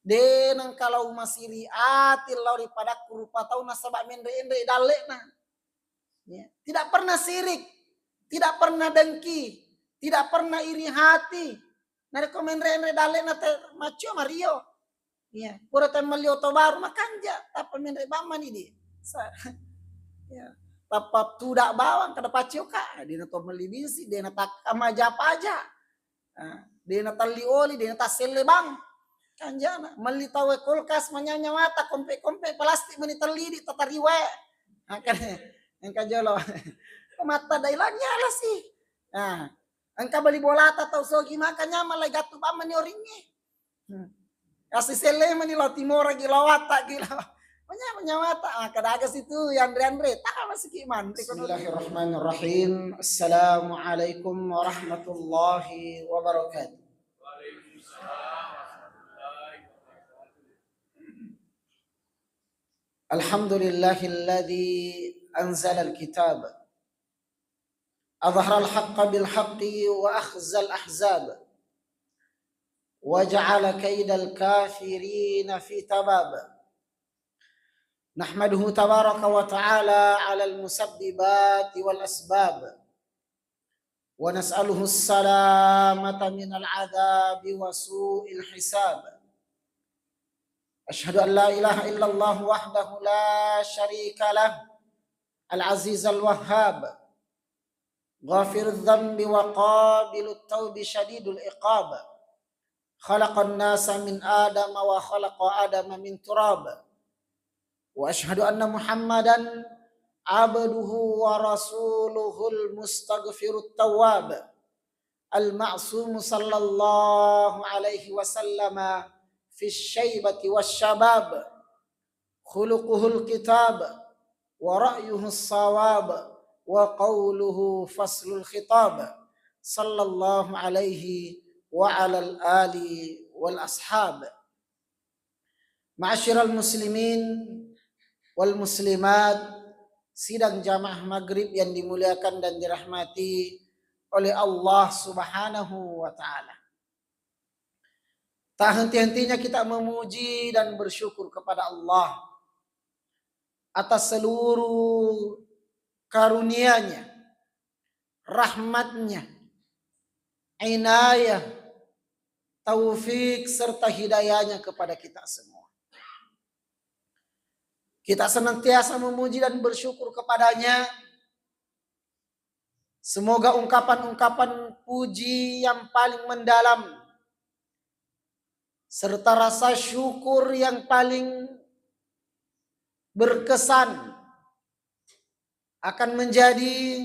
denang kalau masiri atil lauri pada kurupa tahu nasabak mendre-endre dalekna. Ya. Tidak pernah sirik, tidak pernah dengki, tidak pernah iri hati. Nareko mendre-endre dalekna te macio Mario. Ya, pura tan malio to baru makanja tapa mendre bama ni di. Ya. Tapa tudak bawang kada pacio ka, dina to melibisi, dina tak amaja paja. Dina tali oli, dina tasele bang. Kanjana mali tawe kulkas manyanya mata kompe-kompe plastik meni telidi tatariwe. Yang kajolo. Mata dailanya lah sih. Nah, angka beli bola atau sogi makanya malai gatu bama ni oringi. Kasih sele meni lo timora gilawata gila. Manyamata kadaga situ Andre tak masih kiman. Bismillahirrahmanirrahim. Assalamualaikum warahmatullahi wabarakatuh. Alhamdulillahilladzi anzala al-kitab adhhara al-haqqa bil-haqqi wa akhza al-ahzab wa ja'ala kaidal kafirina fi tabab. Nahmaduhu tabaraka wa ta'ala 'ala al-musabbibati wal asbab wa nas'aluhu as-salamata min al-'adhabi wa su'il hisab. أشهد أن لا إله إلا الله وحده لا شريك له العزيز الوهاب غافر الذنب وقابل التوب شديد العقاب خلق الناس من آدم وخلق آدم من تراب وأشهد أن محمدا عبده ورسوله المستغفر التواب المعصوم صلى الله عليه وسلم في الشيبة والشباب خلقه الكتاب ورأيه الصواب وقوله فصل الخطاب صلى الله عليه وعلى الآل والأصحاب. Ma'asyiral muslimin wal muslimat, sidang jamaah maghrib yang dimuliakan dan dirahmati oleh Allah Subhanahu wa ta'ala. Tak henti-hentinya kita memuji dan bersyukur kepada Allah atas seluruh karunia-Nya, rahmat-Nya, inayah, taufik serta hidayah-Nya kepada kita semua. Kita senantiasa memuji dan bersyukur kepada-Nya. Semoga ungkapan-ungkapan puji yang paling mendalam serta rasa syukur yang paling berkesan akan menjadi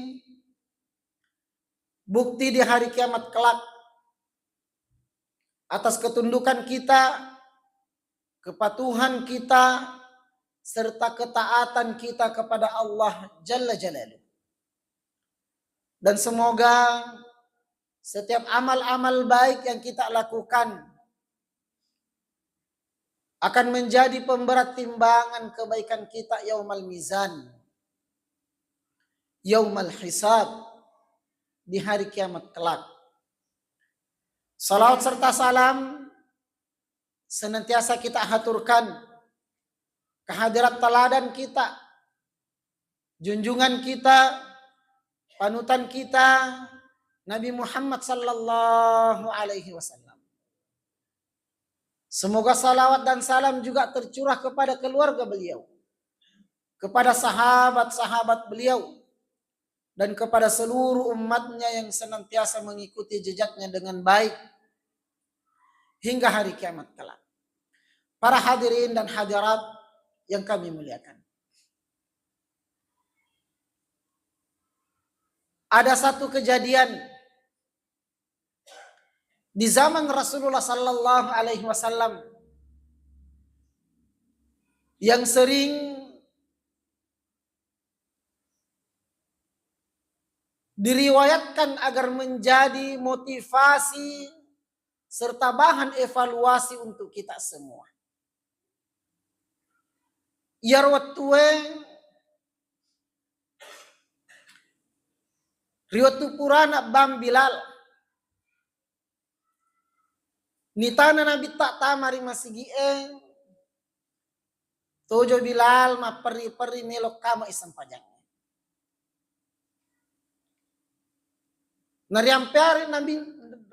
bukti di hari kiamat kelak atas ketundukan kita, kepatuhan kita, serta ketaatan kita kepada Allah Jalla Jalaluhu. Dan semoga setiap amal-amal baik yang kita lakukan akan menjadi pemberat timbangan kebaikan kita yaumal mizan, yaumal hisab, di hari kiamat kelak. Salawat serta salam senantiasa kita haturkan kehadirat teladan kita, junjungan kita, panutan kita, Nabi Muhammad sallallahu alaihi wasallam. Semoga salawat dan salam juga tercurah kepada keluarga beliau, kepada sahabat-sahabat beliau, dan kepada seluruh umatnya yang senantiasa mengikuti jejaknya dengan baik hingga hari kiamat kelak. Para hadirin dan hadirat yang kami muliakan, ada satu kejadian di zaman Rasulullah sallallahu alaihi wasallam yang sering diriwayatkan agar menjadi motivasi serta bahan evaluasi untuk kita semua. Yarwatue riwatu Purana Bang Bilal Nitana nabi tak tamari masigi Tojo Bilal ma peri-peri melok kama isang pajang.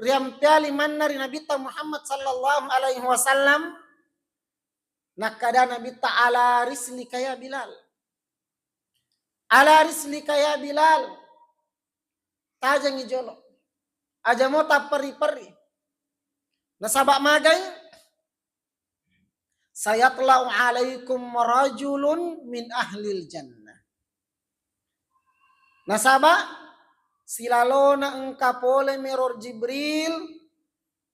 Riampiali manari Nabi ta Muhammad sallallahu alaihi wasallam nakada Nabi ta ala rislika ya Bilal. Ala rislika ya Bilal. Tajang ijolo. Aja mo ta peri-peri. Nasabak magay sayatlau alaikum rajulun min ahlil jannah. Nasabak silalona engkapole meror Jibril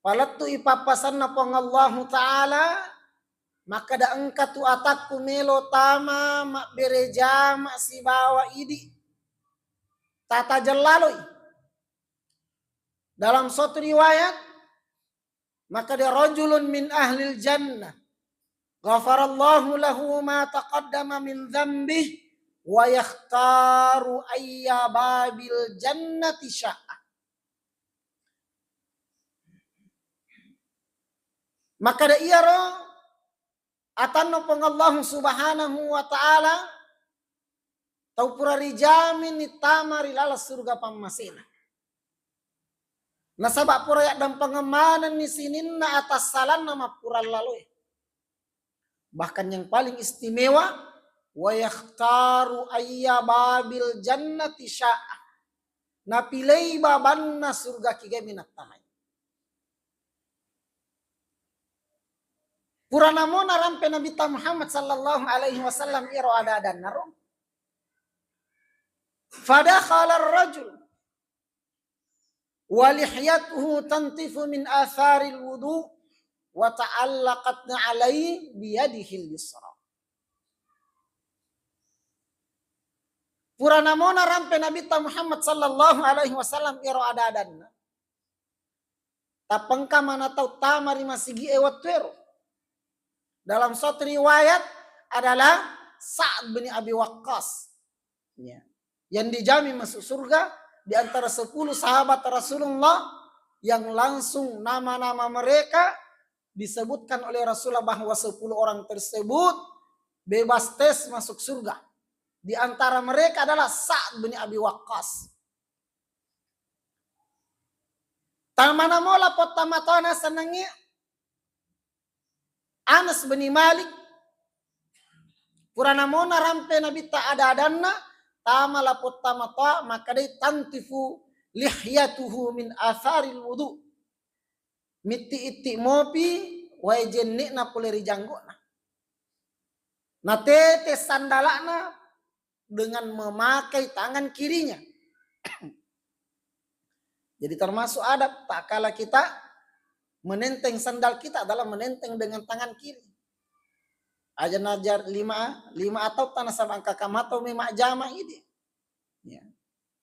palatu ipapasan na pong Allahu Ta'ala maka da engkatu atakku melo tama mak bereja mak sibawa idi tata jalaloy dalam suatu riwayat maka da rajulun min ahlil jannah ghafarallahu lahu ma taqaddama min dzambih wa yakhtaru ayya babil jannati sya'a. Maka da iya ro atanno pong Allah subhanahu wa ta'ala tau pura rijamin ni tamari lala surga pamasina. Nasabak pura yak dan pengemanan ni sinin na atas salan nama pura lalu. Bahkan yang paling istimewa wa yakhtaru ayya babil jannati sya'a. Napilay babanna surga kige minat tamay. Purana mo narampe Nabi Muhammad sallallahu alaihi wasallam iro adadan naro. Fadakhala ar-rajul wa lihyatuhu tantifu min atharil wudu wa ta'allaqatna alaihi biyadihi al-yusra. Purana mona rampe Nabi Muhammad sallallahu alaihi wasallam iro adadan. Tapangka mana tau tamari masigi ewatwero. Dalam suatu riwayat adalah Sa'ad bin Abi Waqqas. Ya. Yang dijamin masuk surga di antara 10 sahabat Rasulullah yang langsung nama-nama mereka disebutkan oleh Rasulullah bahwa 10 orang tersebut bebas tes masuk surga. Di antara mereka adalah Sa'ad bin Abi Waqqas. Tamana mola potamatana senangi Anas bin Malik. Purana mona rampe Nabi ta adadanna tamala potamata maka dai tantifu lihyatuhu min atharil wudu. Miti iti mopi wa jennikna puleri janggona. Na tete sandalana dengan memakai tangan kirinya. Jadi termasuk adab tak kala kita menenteng sandal kita adalah menenteng dengan tangan kiri. Aja najar lima atau tanah sabang kakamato memak jama ini. Ya.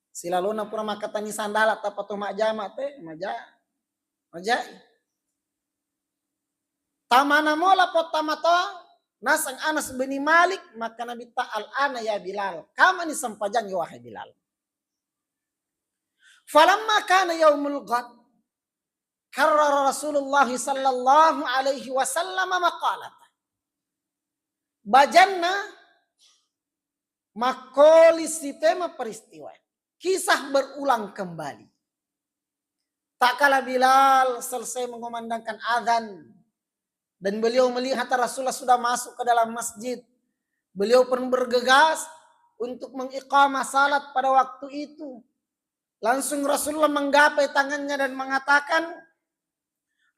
Silalona pura makatani sandal atau pato mak jama te majai. Tamana mola potamato nasang Anas bin Malik maka Nabi ta'al ana ya Bilal. Kama ni sampajang ya wahai Bilal. Falamma kana yaumul ghad karrara Rasulullah sallallahu alaihi wasallam maqalata. Bajanna makoli tema peristiwa. Kisah berulang kembali. Tak kala Bilal selesai mengumandangkan azan dan beliau melihat Rasulullah sudah masuk ke dalam masjid. Beliau pun bergegas untuk mengiqamah salat pada waktu itu. Langsung Rasulullah menggapai tangannya dan mengatakan,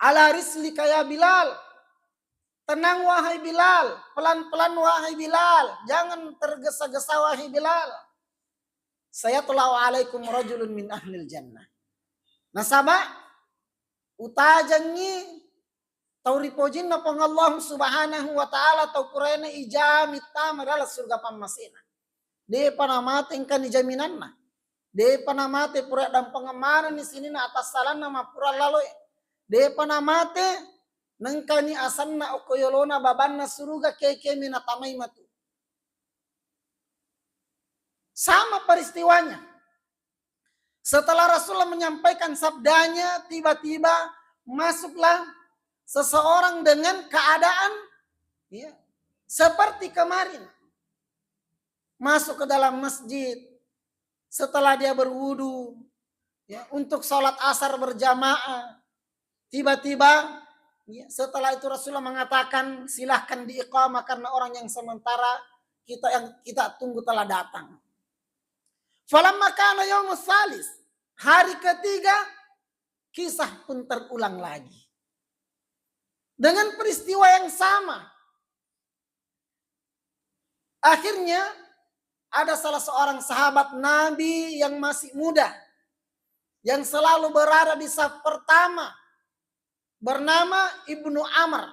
ala rislika ya Bilal. Tenang wahai Bilal. Pelan-pelan wahai Bilal. Jangan tergesa-gesa wahai Bilal. Saya tulau alaikum rajulun min ahlil jannah. Nasaba utajangi tauripojin na pang Allah subhanahu wa ta'ala tau kurena ijamit tamar surga pamasina. Di panamating kan ijaminan na. Di panamate pura dan pengemanan di sini na atas salan na mapura laloy. Di panamate nengkani asan na okoyolona baban na suruga keke minatamay matu. Sama peristiwanya. Setelah Rasulullah menyampaikan sabdanya, tiba-tiba masuklah seseorang dengan keadaan ya, seperti kemarin. Masuk ke dalam masjid setelah dia berwudu ya, untuk sholat asar berjamaah. Tiba-tiba ya, setelah itu Rasulullah mengatakan silahkan diiqamah karena orang yang sementara kita tunggu telah datang. Falamma kana yaumus salis, hari ketiga kisah pun terulang lagi. Dengan peristiwa yang sama. Akhirnya ada salah seorang sahabat Nabi yang masih muda, yang selalu berada di saf pertama, bernama Ibnu Amr,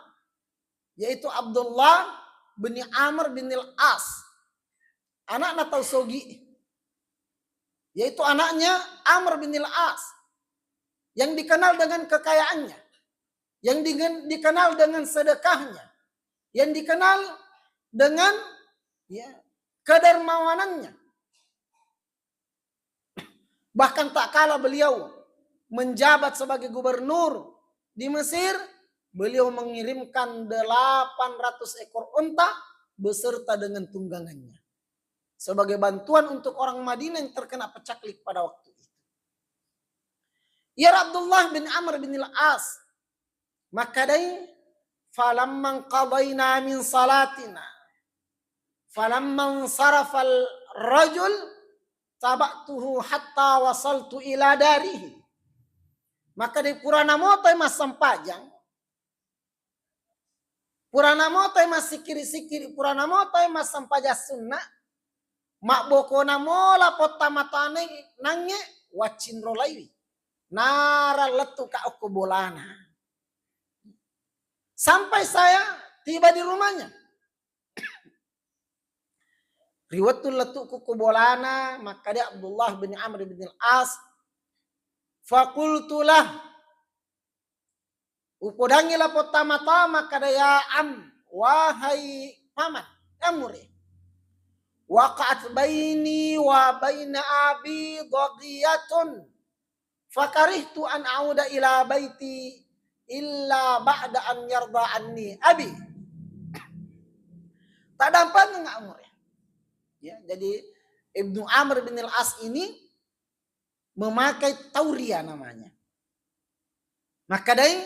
yaitu Abdullah bin Amr bin Al-As, anak Tausogi, yaitu anaknya Amr bin Al-As, yang dikenal dengan kekayaannya, yang dikenal dengan sedekahnya, yang dikenal dengan ya, kedermawanannya. Bahkan tak kalah beliau menjabat sebagai gubernur di Mesir, beliau mengirimkan 800 ekor unta beserta dengan tunggangannya sebagai bantuan untuk orang Madinah yang terkena pacaklik pada waktu itu. Ya Abdullah bin Amr bin Al-As, maka dai falamman qadayna min salatina falamman sarafal rajul tabaktuhu hatta wasaltu ila darihi. Maka di Purana Moto mas sampajang, Purana Moto mas sikiri-sikiri, Purana Moto mas sampaja sunnah, mak bokona mola potamatane nange wacin rolaiwi nara letu ka aku bolana. Sampai saya tiba di rumahnya. Riwatul letu ku bolana, maka dia Abdullah bin Amr bin Al-As fakultulah upodangilah potama-tama kadaya wahai paman amure waqa'at baini wa baina abi dhaqiyatun fakarihtu an a'uda ila baiti illa ba'da an yarda anni abi. Tak dapat enggak amure ya, jadi Ibnu Amr bin Al-As ini memakai tauria namanya. Maka dai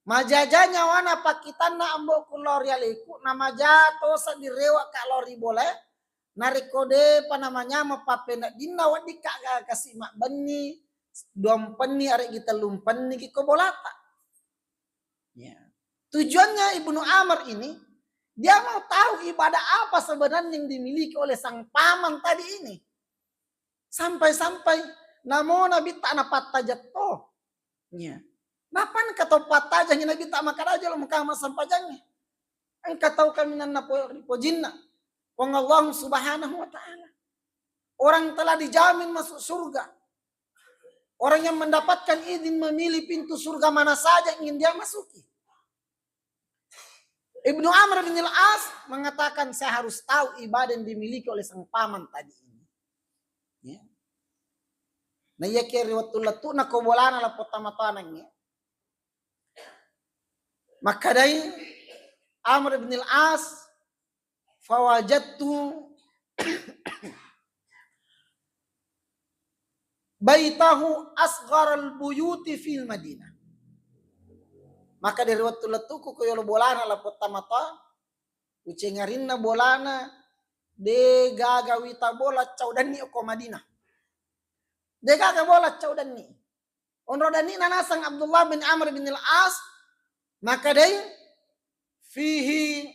majajanya wana pakitana ambo kulori aliku nama jato sa direwa ka lori boleh narikode pa namanya mapapena dinna wadi ka kasih mak beni dompeni arek kita lumpeni ki ko bolata. Ya. Tujuannya Ibnu Amr ini dia mau tahu ibadah apa sebenarnya yang dimiliki oleh sang paman tadi ini. Sampai-sampai namo nabi tak napat tajat toh. Ya. Napan kata patah jangan nabi tak makan aja lo muka sampajangnya. Engkau tahu kami nana pojinna. Wong Allah subhanahu wa ta'ala. Orang telah dijamin masuk surga. Orang yang mendapatkan izin memilih pintu surga mana saja ingin dia masuki. Ibnu Amr bin Al-As mengatakan saya harus tahu ibadah yang dimiliki oleh sang paman tadi ini. Ya. Nah iya kiri waktu letu na kobolana la potama-tanangnya. Maka dari Amr bin Al-As fawajadtu baitahu asgharal buyuti fil Madinah. Maka dari waktu letuku ko yolo bolana la potamata ucengarinna bolana de gaga wita bola caudani ko Madinah. De gaga bola caudani. Onro dani nanasang Abdullah bin Amr bin Al-As maka dai fihi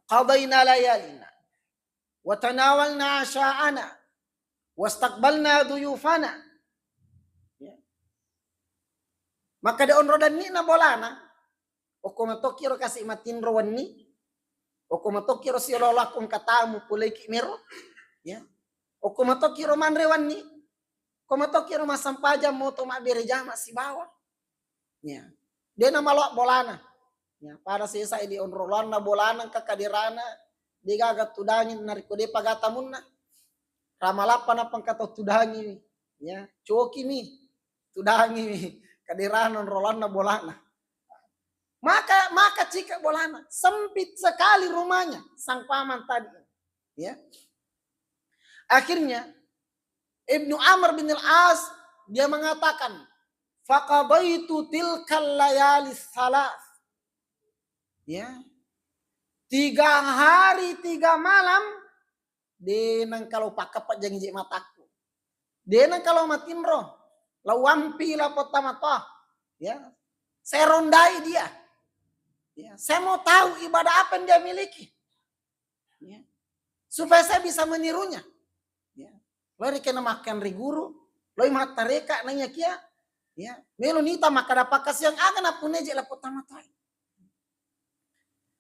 qadayna layalina wa tanawalna asha'ana wastaqbalna duyufana. Maka de onro dan ni na bolana o kuma tokiro kasi matin rowan ni o kuma tokiro si lola kung katamu pulay kimero ya o kuma tokiro manrewan ni kuma tokiro masampaja moto mabirejama si bawa ya de na malo bolana ya para sisa di onrolan na bolana kakadirana di gagat tudangin nariko de pagatamunna ramalapa na pangkataw tudangi ya coki mi tudangi mi kadiranan rolana bolana. Maka cika bolana sempit sekali rumahnya sang paman tadi. Ya. Akhirnya Ibnu Amr bin al-As dia mengatakan, faqadaitu tilkal layalis salas. Ya. 3 hari 3 malam denang kalau pakap janji mataku. Denang kalau matin roh. Lawampi la potamata. Ya. Saya rondai dia. Ya. Saya mau tahu ibadah apa yang dia miliki. Ya. Supaya saya bisa menirunya. Ya. Lari kena makan riguru. Loi mata reka nanya kia. Ya. Melo nita maka dapat kasih yang akan apun aja la potamata.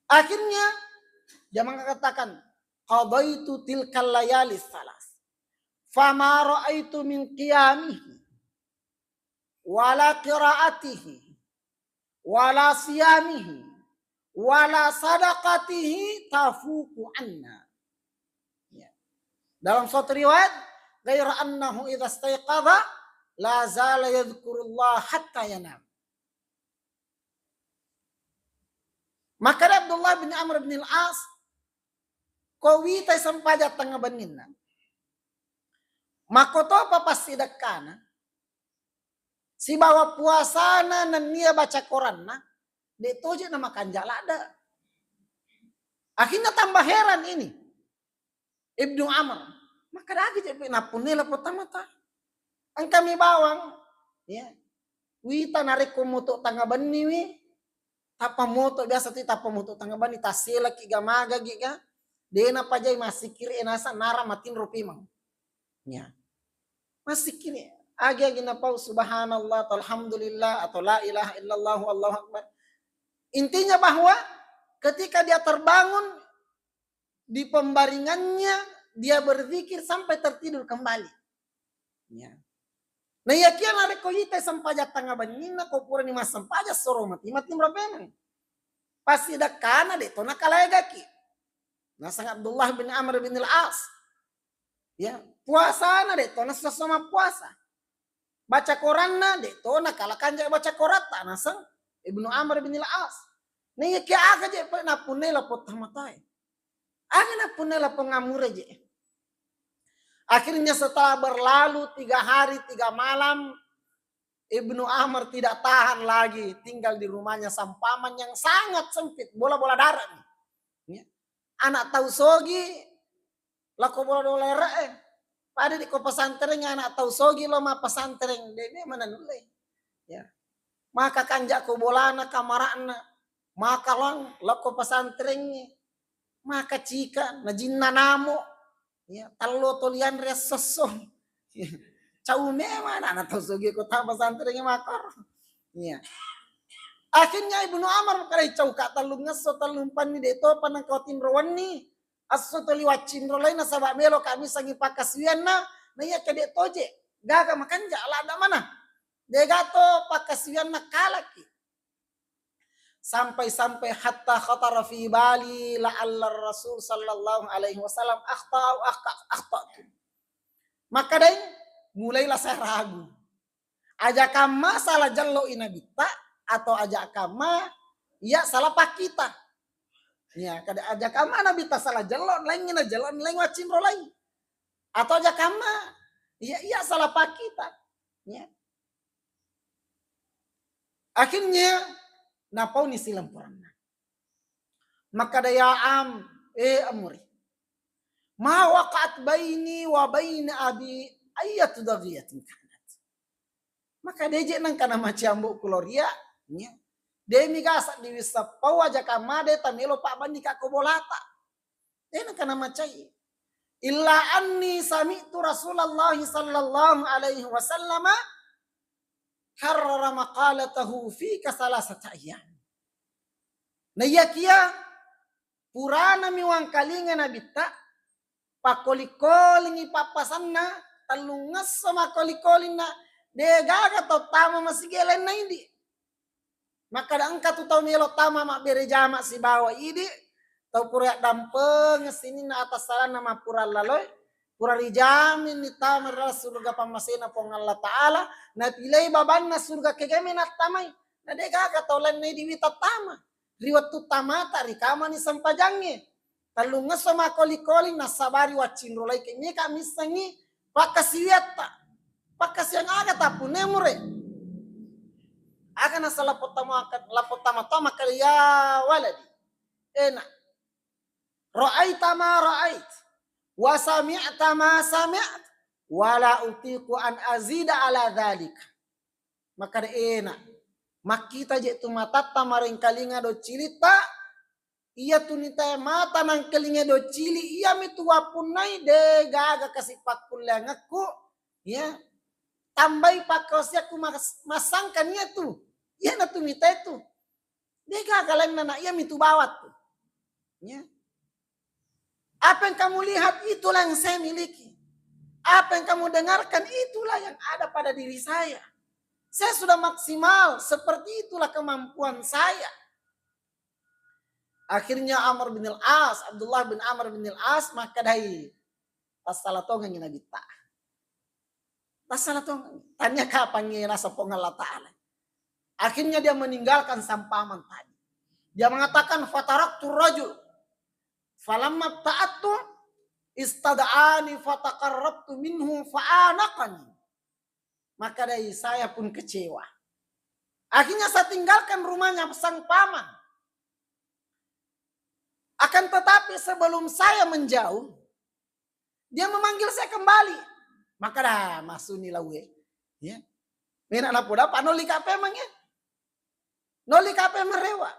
Akhirnya dia mengatakan, qadaitu tilkal layalis salas. Fama ra'aitu min qiyamihi wala qiraatihi wala siyamihi wala sadaqatihi tafuku anna. Ya. Dalam suatu riwayat, ghaira annahu idza istayqadha la zala yadhkurullah hatta yanam. Maka Abdullah bin Amr bin al-As kowita sampaja tanga banina. Makoto apa pasti dekana. Si bawa puasana nan nia baca Quranna, de toje na makan jalada. Akhirnya tambah heran ini. Ibnu Amr. Maka lagi je napunela pertama-tama. Ang kami bawang, ya. Wita narik kumuto tanga bani wi. Tapa moto biasa ti tapa moto tanga bani tasela ki gamaga giga. Dena pajai masih kiri enasa nara matin rupi mang. Ya. Masih kiri. Agi na pau subhanallah alhamdulillah atau la ilaha illallah wallahu akbar. Intinya bahwa ketika dia terbangun di pembaringannya dia berzikir sampai tertidur kembali. Ya. Nah ya kia nare koyite sampaja tanga banina ko pura ni mas sampaja soro mati berapa. Pasti dakana de to nakalayagaki. Nah sang Abdullah bin Amr bin al-As. Ya, puasa na de to nasasama puasa. Baca Quran na de to nakalakan ja baca Quran ta nasang Ibnu Amr bin al-As. Nah ya kia aga je na punela potamatai. Aga na punela pengamure je. Akhirnya setelah berlalu 3 hari 3 malam, Ibnu Amr tidak tahan lagi tinggal di rumahnya sang paman yang sangat sempit, bola-bola darah. Ya. Anak tahu sogi, lako bola dolera pada di ko pesantrennya anak tahu sogi lo ma pesantren dene mana nulai. Ya. Maka kanjak ko bolana kamarana, maka lang lako pesantrennya, maka cika na jinna namo. Ya, talo tolian resoso. Cau memang anak tahu sogi ko tambah santrinya makar. Ya. Akhirnya Ibnu Amr kare cau ka talung ngaso talung pan ni deto panang kautin rowan ni. Aso toli wacin rolai na sabak melo kami sangi pakasian na ya kade toje. Gaga makan ja ala ada mana. Degato pakasian na kalaki. Sampai-sampai hatta khatara fi bali la'alla Rasul sallallahu alaihi wasallam akhta'tu. Maka deh mulailah saya ragu. Ajak kama salah jallo inabita atau ajak kama ya salah pakita. Ya, kada ajak kama nabita salah jallo lain ngina jalan lain wacin rolai. Atau ajak kama ya salah pakita. Ya. Akhirnya napau ni silam purana. Maka daya amuri. Ma waqa'at baini wa baina abi ayatu dagiyatin kanat. Maka deje nang kana maciambu kuloria nya. Demi gasak di wisapau aja kamade tamelo pak bandi ka kobolata. Nang kana macai. Illa anni sami'tu Rasulullah sallallahu alaihi wasallam karrara maqalatahu fi salasata ayyam. Na yakia purana miwang kalinga na bita pakoli-koling ipapasanna talungas sama koli-koling na degaga to tama masigelen na hindi. Maka da angka tu tau melo tama mak berejama si bawa idi tau pura dampeng sini na atas salan nama pura laloy Purari jamin ni tamar surga pamasena pong Allah Ta'ala. Na pilay baban na surga kegeme na tamay. Na dega katolan na diwita tama. Riwat tu tamata rikama ni sampajangnya. Talunga sama koli-koli na sabari wacindrolay kenye kamisangi. Pakasiwata. Pakasiyang aga tapu nemure. Aga na sa lapotama kaliya waladi. Enak. Ra'aita ma ra'ait. Wa sami'ta ma sami'at. Wala utiku an azida ala dhalik. Maka enak. Makita je tu matata maring kalinga do cilita. Iya tu nita mata nang kalinga do cili. Iya mitu wapunay de gaga kasih pakulang aku. Ya. Tambai pakosya ku masangkan niya tu. Iya na tu nita itu. De gaga lang na iya mitu bawat tu. Ya. Apa yang kamu lihat itulah yang saya miliki. Apa yang kamu dengarkan itulah yang ada pada diri saya. Saya sudah maksimal, seperti itulah kemampuan saya. Akhirnya Abdullah bin Amr bin Al-As maka dahi tasalatongan yang Nabi ta. Tasalatongan. Tanya kapan nasa pong Allah Ta'ala. Akhirnya dia meninggalkan sampaman tadi. Dia mengatakan fataraktu rajul. Falamma ta'attu istada'ani fataqarrabtu minhu fa'anaqani. Maka dari saya pun kecewa. Akhirnya saya tinggalkan rumahnya sang paman. Akan tetapi sebelum saya menjauh, dia memanggil saya kembali. Maka dah masuk ni lawe. Ya. Menak na poda pa noli kape mangya. Noli kape merewa.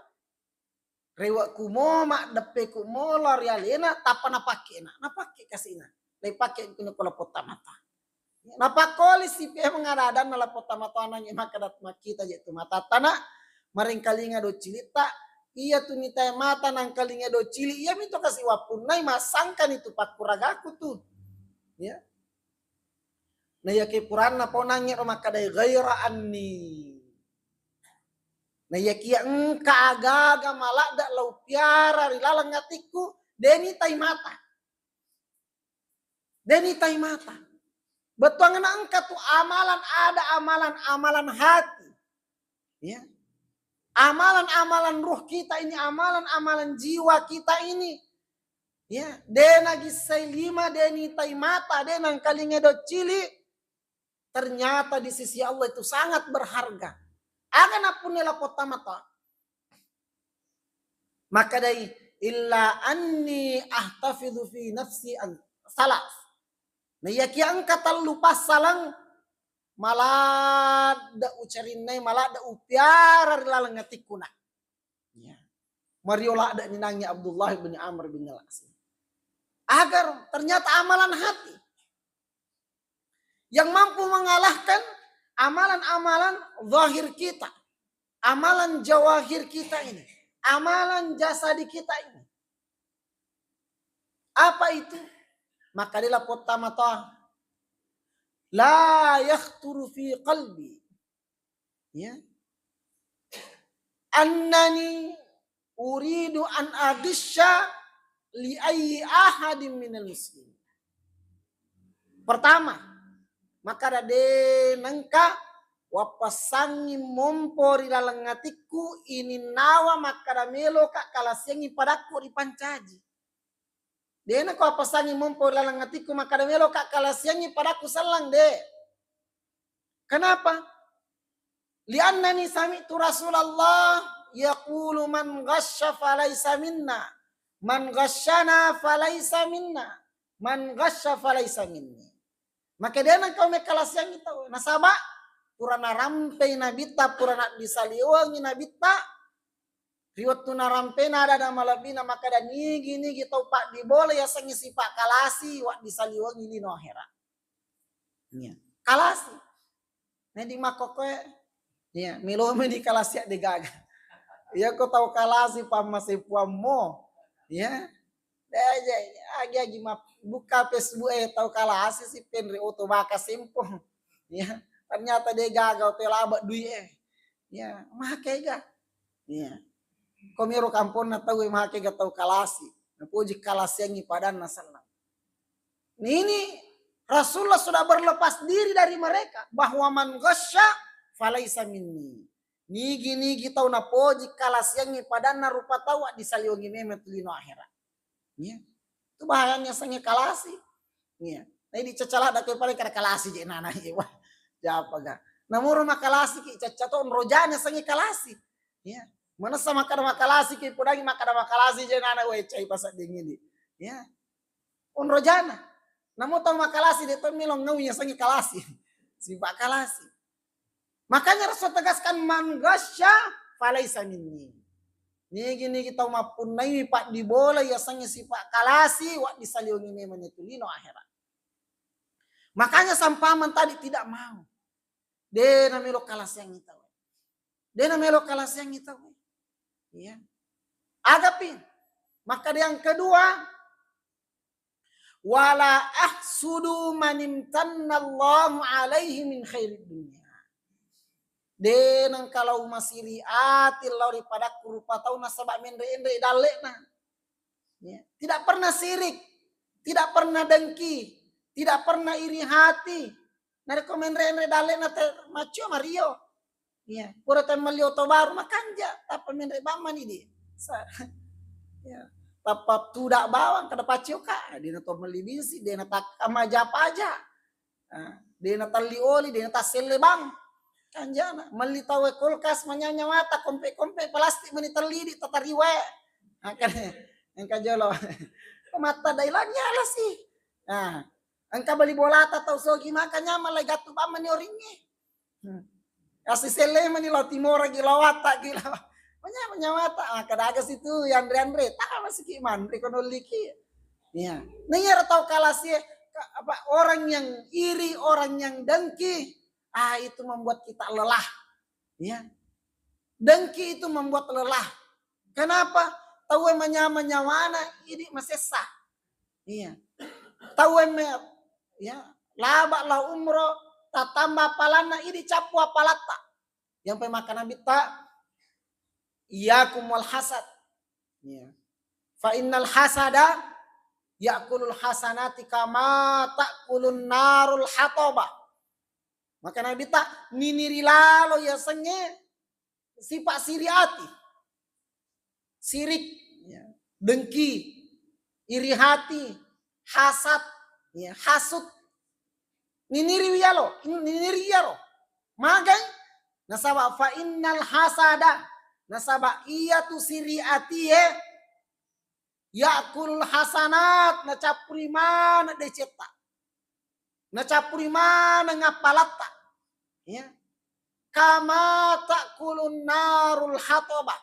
Rewa kumo mak depe kumo lorialena tapa napake na. Napake kasina. Lai pake kuno kola pota mata. Napakoli si pe mengadadan na pota mata nanya makadat makita je tu mata tanah maring kalinga do cilita. Iya tu nita mata nang kalinga do cili. Iya mito kasih wapunai masangkan itu pakuragaku tuh. Ya. Nah ya kepuran na po nangya romakadai gaira anni. Nah ya kia engka agaga malak lau piara rilalang ngatiku deni tai mata. Deni tai mata. Betuangan engka tu amalan ada amalan hati. Ya. Amalan ruh kita ini, amalan jiwa kita ini. Ya, dena gisai lima deni tai mata, denang kalinga do cili. Ternyata di sisi Allah itu sangat berharga. Agan apun nila pota mata. Maka dari illa anni ahtafidhu fi nafsi an salas. Nah ya kia angka lupa salang malada ucarinay malada upiara rilalang ngatikuna. Ya. Mariola ada ninangnya Abdullah bin Amr bin Al-As. Agar ternyata amalan hati yang mampu mengalahkan amalan-amalan zahir kita. Amalan jawahir kita ini. Amalan jasadi kita ini. Apa itu? Maka dia pota mata. La yakhturu fi qalbi. Ya. Annani uridu an adisha li ayyi ahadin minal muslimin. Pertama, maka ada nangka wapasangi mompori lalangatiku ini nawa maka melo kak kalasyangi padaku di pancaji. Dena ko wapasangi mompori lalangatiku maka melo kak kalasyangi padaku salang de. Kenapa? Liannani sami'tu Rasulullah yaqulu man ghasya falaysa minna. Man ghasyana falaysa minna. Man ghasya falaysa minni. Maka dia nang kau mekalas yang itu. Nasaba purana rampe nabita purana disaliwangi nabita. Riwat tu narampe nada ada malabina maka dan gini kita pak diboleh ya sengisi pak kalasi wak disaliwangi di nohera. Ya. Kalasi. Nah di makokoe ya milo di kalasi di gaga. Ya kau tahu kalasi pamasih puamo. Ya. Agi map buka Facebook tahu kalah si penri auto baka simpong ya ternyata dia gagal telaba duit ya make ga ya komiro kampung na tahu make ga tahu kalasi na puji kalasi yang ipadan na salam Ini Rasulullah sudah berlepas diri dari mereka. Bahwa man ghasya falaisa minni. Nigi tahu na poji kalas yang padana rupa tawa di saliongi memet lino akhirat. Ya. Itu bahayanya sange kalasi. Ya. Nah ini cacala ada paling kada kalasi je nana iwa. Japa ga. Namun rumah kalasi ki cacato rojanya sange kalasi. Ya. Mana sama kada makalasi ki podangi makada makalasi je nana we cai pasak dingin di. Ya. On rojana. Namun tahu makalasi de to milong ngaunya sange kalasi. Sifat kalasi. Makanya Rasul tegaskan man ghasya falaisa minni. Nigi kita mapun nai pak di bola ya sange sifat kalasi wa disaliungi memang itu lino akhirat. Makanya sampaman tadi tidak mau. Dena melo kalas yang itu. Dena melo kalas yang itu. Ya. Agapin. Maka yang kedua, wala ahsudu man imtannallahu alaihi min khairid dunya. Denang kalau masiri atil lauri pada kurupa tahu nasabak mendre-endre dalekna. Ya. Tidak pernah sirik, tidak pernah dengki, tidak pernah iri hati. Nari komendre-endre dalekna te macio Mario. Ya, pura te malio to baru makanja, tapi mendre baman ini. Ya. Tapa tudak bawang kada pacio ka, dina to melibisi, dina tak amaja aja. Dina tali oli, dina tasele bang. Kanjana mali tawe kulkas manyanya mata kompe plastik meni terlidi tatariwe. Angka jolo. Mata dailanya lah sih. Nah, angka beli bola atau sogi makanya malai gatu ba mani oringi. Kasi sele mani lo timora gilawata gila. Manya mata kada aga situ yang Andre tak masih kiman rekonoliki. Ya. Nengar tahu kalas apa orang yang iri, orang yang dengki. Itu membuat kita lelah. Ya. Dengki itu membuat lelah. Kenapa? Tahu menyawana ini masih sah. Iya. Tahu ya, laba la umroh tatamba palana ini capu apalata. Yang pemakan bita iyakum wal hasad. Ya. Fa innal hasada yakulul hasanati kama takulun narul hataba. Maka Nabi tak niniri lalo ya senge sifat siriati. Sirik, ya, dengki, iri hati, hasad, ya, hasut. Niniri yalo. Magai nasaba fa innal hasada nasaba iya tu siriati yakulul hasanat na capuri mana deceta. Na capuri mana ngapalata. Ya. Kama takulun narul hatoba.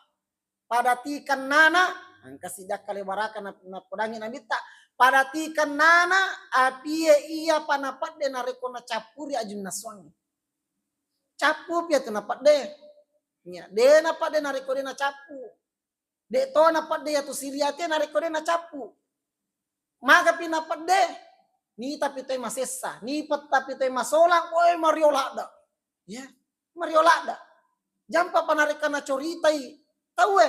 Padatikan nana. Angka sidak kalibarakan na podangin namita. Padatikan nana. Apiye iya panapat de nareko na capuri ajun naswangi. Capu pia tu napat de. Ya. De napat de nareko de na capu. De to napat de ya tu siriate nareko de na capu. Maga pinapat de. Ni tapi tay masesa, ni tapi tay masolang, oi mariolada. Ya, mariolada. Jampa panarikan na coritai, tahu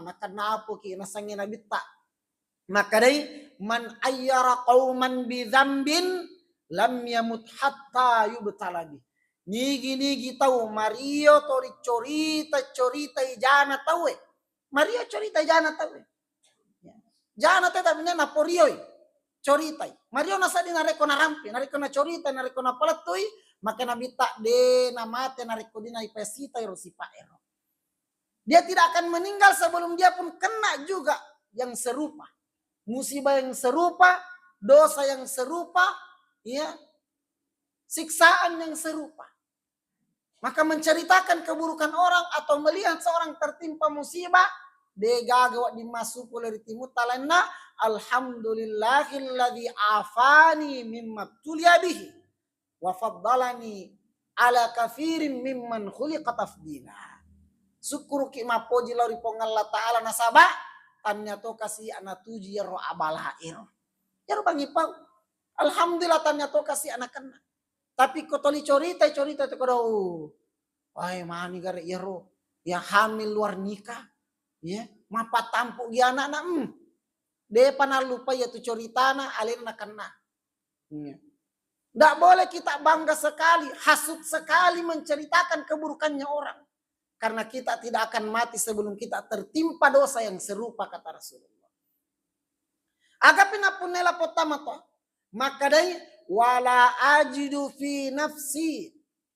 nakana apo ki nasangin na bitta. Maka day man ayyara qauman bi dzambin lam yamut hatta yubtalagi. Nigi tahu Mario tori corita ijana tahu. Mario corita ijana tahu. Ya. Jana teta bina na porioi. Coritai. Mario nasa di nareko na rampi, nareko na corita, nareko na palatui, maka nabita de namate nareko di na ipesita irosipa ero. Dia tidak akan meninggal sebelum dia pun kena juga yang serupa. Musibah yang serupa, dosa yang serupa, ya, siksaan yang serupa. Maka menceritakan keburukan orang atau melihat seorang tertimpa musibah, de gagawa dimasuku dari timur talena. Alhamdulillahilladzi afani mimma tulia bihi wa faddalani ala kafirin mimman khuliqa tafdila. Syukur ki mapoji lori pongalla taala nasaba tanya to kasih anak tuji ro abalair. Ya bangi pau. Alhamdulillah tanya to kasih anak kena. Tapi kotoli corita to kodo. Wahai mani gare iro yang hamil luar nikah. Ya, mapa tampuk gi anak-anak. De pana lupa ya tu coritana alena kena. Tidak boleh kita bangga sekali, hasut sekali menceritakan keburukannya orang. Karena kita tidak akan mati sebelum kita tertimpa dosa yang serupa, kata Rasulullah. Agapina punela potama to. Maka dai wala ajidu fi nafsi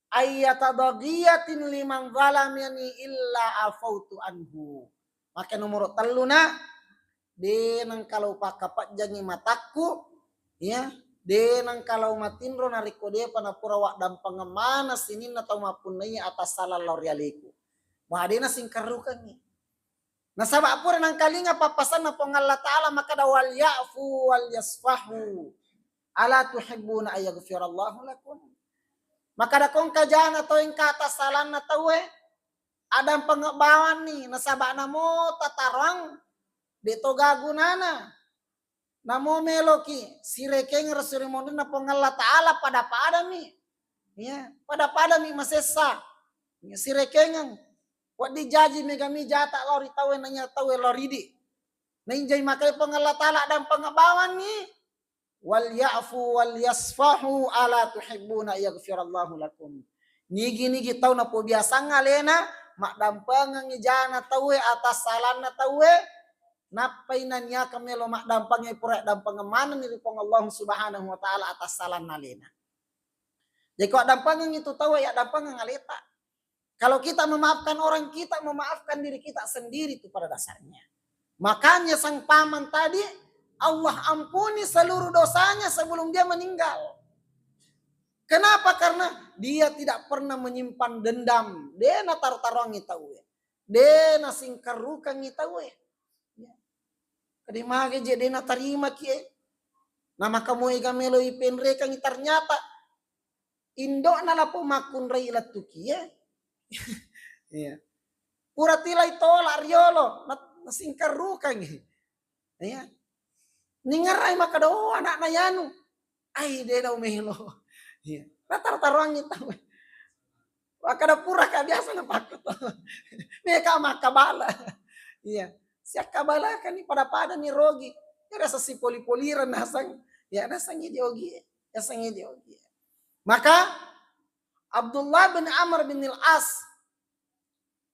ayyatadagiyatin liman zalamani illa afautu anhu. Maka nomor teluna denang kalau pakapat jangi mataku ya denang kalau matinro nariko de panapura wak dan pengemana sinin atau mapunai atas salah lorialiku mahadena singkarukan ni nasaba apura nang kalinga papasan na pong Allah Ta'ala maka da wal ya'fu wal yasfahu ala tuhibbuna ayaghfirallahu lakum maka da kong kajana to ing kata salan na tawe ada pengebawan ni nasaba na mo tatarang dito gagunana namo meloki sirekeng rasulimondo na pong Allah Ta'ala pada mi ya pada mi masesa ya sirekengang wat dijaji megami jata lori tawe nanya tawe loridi ninjay makai pong Allah Ta'ala dan pengabawan ni wal ya'fu wal yasfahu ala tuhibbuna yaghfirallahu lakum nigi tahu na po biasa ngalena mak dampangang ijana tawe atas salan na tawe napay na niya kami lomak dampangnya pura dampang mana ni pong Allah Subhanahu wa Ta'ala atas salan nalena. Jadi kok dampangan itu tahu ya dampangan ngaleta. Kalau kita memaafkan orang kita memaafkan diri kita sendiri itu pada dasarnya. Makanya sang paman tadi Allah ampuni seluruh dosanya sebelum dia meninggal. Kenapa? Karena dia tidak pernah menyimpan dendam. Dia na tarutangi tahu. Dia na singkarukan tahu. Kadi mage je dena tarima kie. Nama kamu igamelo ipenre kang ternyata indo na lapo makun rei latu kie. Iya. Pura tilai tola riolo nasingkaru kang. Iya. Ningaray makado anak na yanu. Ay dena umelo. Iya. Ratar-tarang tahu. Wakada pura ka biasa na pakot. Meka makabala. Iya. Siak kabala kan ni pada ni rogi. Ya rasa si poli-poliran nasang. Ya nasang idiogi. Nasang idiogi. Maka Abdullah bin Amr bin Al-As.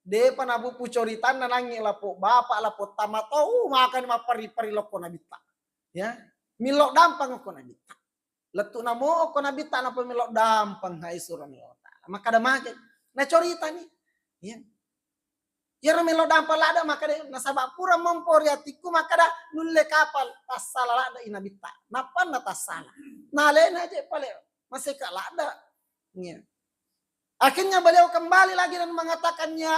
Dia panabu pucoritan na nangi lapo. Bapak lapo tamato. Makan mapari-pari loko nabita. Ya. Milok dampang ako nabita. Letu namo ako nabita na po milok dampang. Hai surah milok. Maka damagin. Na corita ni. Ya. Ya melo dampal ada maka de nasaba pura memporiatiku maka dah nulle kapal tasala ada inabita. Napa na tasala. Nalena aja pale masih kalada. Ya. Akhirnya beliau kembali lagi dan mengatakan ya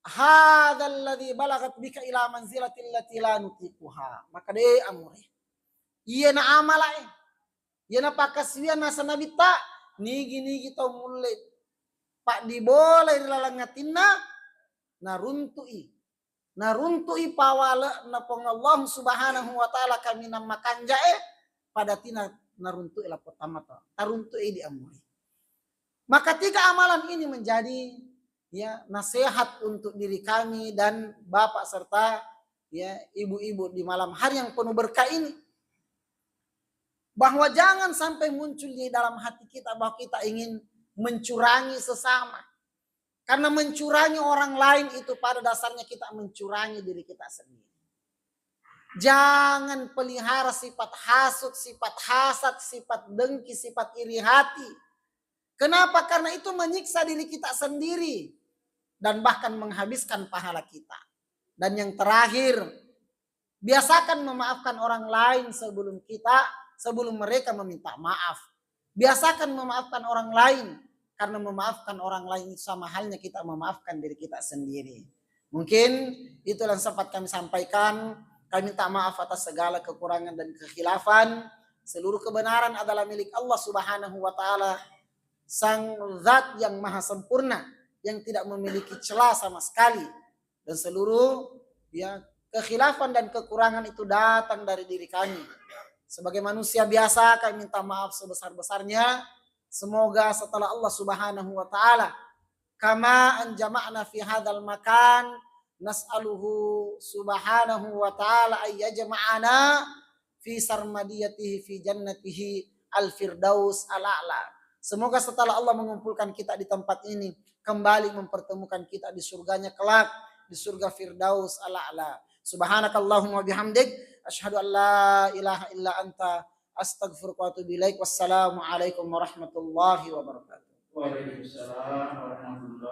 hadzal ladzi balagat bika ila manzilatil lati la nutiquha. Maka de amure. Iya na amala Iya na pakaswian nasa nabita nigi tau mulle Pak diboleh dilalangatina naruntui pawala na pong Allah Subhanahu wa Ta'ala kami na makanjae pada tina naruntui la potamata taruntui di amuri. Maka 3 amalan ini menjadi ya nasihat untuk diri kami dan bapak serta ya ibu-ibu di malam hari yang penuh berkah ini. Bahwa jangan sampai muncul di dalam hati kita bahwa kita ingin mencurangi sesama. Karena mencurangi orang lain itu pada dasarnya kita mencurangi diri kita sendiri. Jangan pelihara sifat hasut, sifat hasad, sifat dengki, sifat iri hati. Kenapa? Karena itu menyiksa diri kita sendiri. Dan bahkan menghabiskan pahala kita. Dan yang terakhir, biasakan memaafkan orang lain sebelum mereka meminta maaf. Biasakan memaafkan orang lain. Karena memaafkan orang lain sama halnya kita memaafkan diri kita sendiri. Mungkin itu yang sempat kami sampaikan. Kami minta maaf atas segala kekurangan dan kekhilafan. Seluruh kebenaran adalah milik Allah Subhanahu wa Ta'ala. Sang zat yang maha sempurna. Yang tidak memiliki celah sama sekali. Dan seluruh ya kekhilafan dan kekurangan itu datang dari diri kami. Sebagai manusia biasa kami minta maaf sebesar-besarnya. Semoga setelah Allah Subhanahu wa Ta'ala kama anjama'na fi hadzal makan nas'aluhu subhanahu wa ta'ala ay yajma'ana fi sarmadiyatihi fi jannatihi al-firdaus al-a'la. Semoga setelah Allah mengumpulkan kita di tempat ini, kembali mempertemukan kita di surganya kelak, di surga Firdaus al-a'la. Subhanakallahumma bihamdik, asyhadu an la ilaha illa anta, astaghfiruka wa atubu ilaik. Wassalamu alaikum warahmatullahi wabarakatuh. Waalaikumsalam warahmatullahi